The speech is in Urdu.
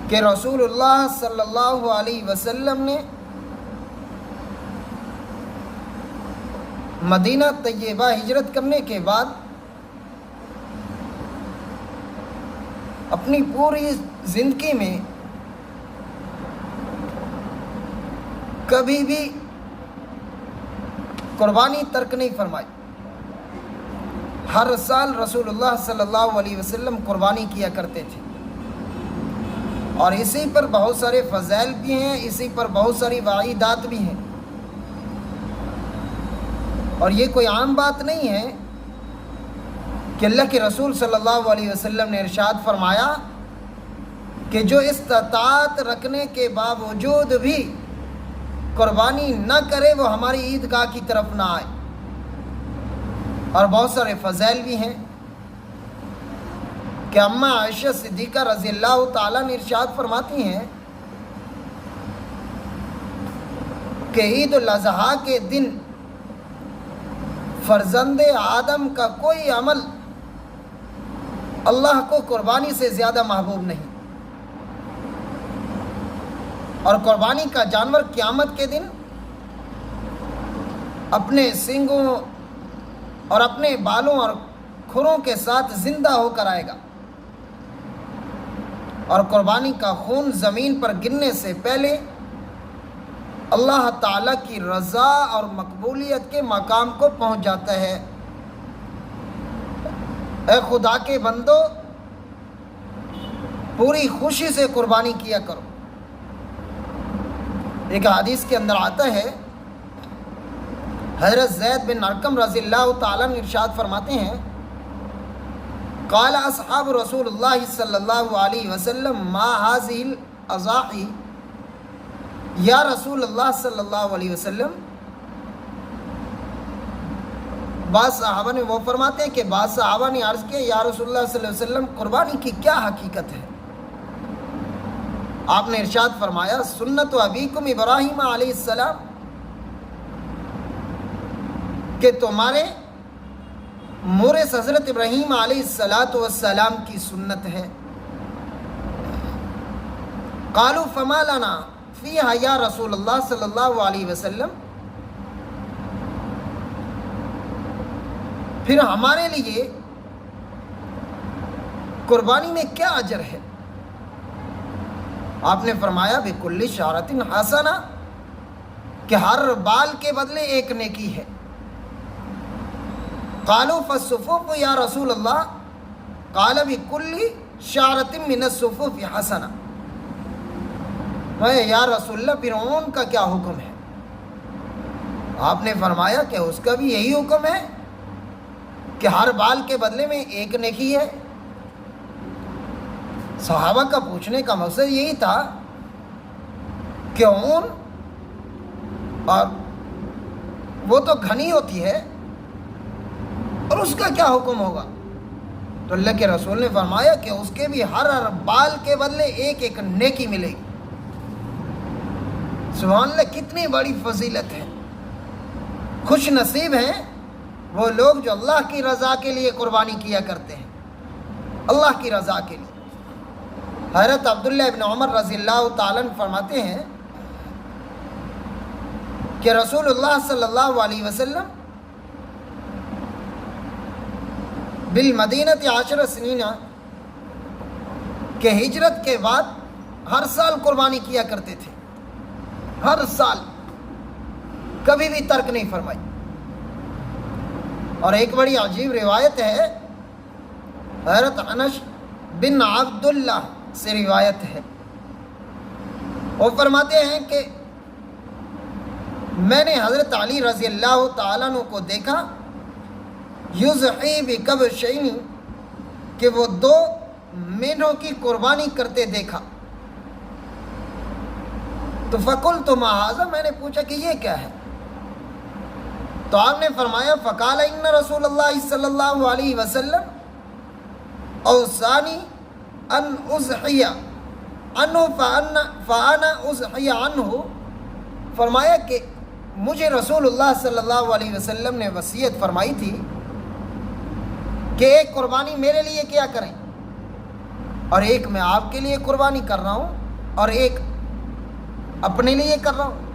کہ رسول اللہ صلی اللہ علیہ وسلم نے مدینہ طیبہ ہجرت کرنے کے بعد اپنی پوری زندگی میں کبھی بھی قربانی ترک نہیں فرمائی۔ ہر سال رسول اللہ صلی اللہ علیہ وسلم قربانی کیا کرتے تھے، اور اسی پر بہت سارے فضائل بھی ہیں، اسی پر بہت ساری وعیدات بھی ہیں۔ اور یہ کوئی عام بات نہیں ہے کہ اللہ کے رسول صلی اللہ علیہ وسلم نے ارشاد فرمایا کہ جو استطاعت رکھنے کے باوجود بھی قربانی نہ کرے وہ ہماری عیدگاہ کی طرف نہ آئے۔ اور بہت سارے فضائل بھی ہیں کہ اماں عائشہ صدیقہ رضی اللہ تعالیٰ نے ارشاد فرماتی ہیں کہ عید الاضحیٰ کے دن فرزند آدم کا کوئی عمل اللہ کو قربانی سے زیادہ محبوب نہیں، اور قربانی کا جانور قیامت کے دن اپنے سینگوں اور اپنے بالوں اور کھروں کے ساتھ زندہ ہو کر آئے گا، اور قربانی کا خون زمین پر گرنے سے پہلے اللہ تعالیٰ کی رضا اور مقبولیت کے مقام کو پہنچ جاتا ہے۔ اے خدا کے بندو، پوری خوشی سے قربانی کیا کرو۔ ایک حدیث کے اندر آتا ہے، حضرت زید بن ارقم رضی اللہ تعالیٰ نے ارشاد فرماتے ہیں، قال اصحاب رسول اللہ صلی اللہ علیہ وسلم ما هذه الاضاحی، یا رسول اللہ صلی اللہ علیہ وسلم، بعض صحابہ نے وہ فرماتے ہیں کہ بعض صحابہ نے عرض کیا یا رسول اللہ صلی اللہ علیہ وسلم قربانی کی کیا حقیقت ہے؟ آپ نے ارشاد فرمایا سنت ابیکم ابراہیم علیہ السلام، کہ تمہارے مورث حضرت ابراہیم علیہ السلام کی سنت ہے۔ قالوا فما لنا فیہا یا رسول اللہ صلی اللہ علیہ وسلم، پھر ہمارے لیے قربانی میں کیا اجر ہے؟ آپ نے فرمایا بکل شعرۃ حسنہ، کہ ہر بال کے بدلے ایک نیکی ہے۔ قالوا فالصفوف یا رسول اللہ، قال بکل شعرۃ من الصفوف حسنہ، یا رسول اللہ پھر اون کا کیا حکم ہے؟ آپ نے فرمایا کہ اس کا بھی یہی حکم ہے کہ ہر بال کے بدلے میں ایک نیکی ہے۔ صحابہ کا پوچھنے کا مقصد یہی تھا کہ اون اور وہ تو گھنی ہوتی ہے، اور اس کا کیا حکم ہوگا؟ تو اللہ کے رسول نے فرمایا کہ اس کے بھی ہر بال کے بدلے ایک ایک نیکی ملے گی۔ سبحان اللہ، کتنی بڑی فضیلت ہے۔ خوش نصیب ہیں وہ لوگ جو اللہ کی رضا کے لیے قربانی کیا کرتے ہیں، اللہ کی رضا کے لیے۔ حضرت عبداللہ ابن عمر رضی اللہ تعالیٰ عنہ فرماتے ہیں کہ رسول اللہ صلی اللہ علیہ وسلم بالمدینہ 10 سنین، کہ ہجرت کے بعد ہر سال قربانی کیا کرتے تھے، ہر سال، کبھی بھی ترک نہیں فرمائی۔ اور ایک بڑی عجیب روایت ہے، حضرت انس بن عبداللہ سے روایت ہے، وہ فرماتے ہیں کہ میں نے حضرت علی رضی اللہ تعالیٰ عنہ کو دیکھا یضحی بکبشین، کہ وہ 2 مینوں کی قربانی کرتے دیکھا۔ تو فقلت ما ھذا، میں نے پوچھا کہ یہ کیا ہے؟ تو آپ نے فرمایا فقال ان رسول اللہ صلی اللہ علیہ وسلم اوصانی ان اضحی عنہ فانا اضحی عنہ، فرمایا کہ مجھے رسول اللہ صلی اللہ علیہ وسلم نے وصیت فرمائی تھی کہ ایک قربانی میرے لیے کیا کریں، اور ایک میں آپ کے لیے قربانی کر رہا ہوں اور ایک اپنے لیے کر رہا ہوں.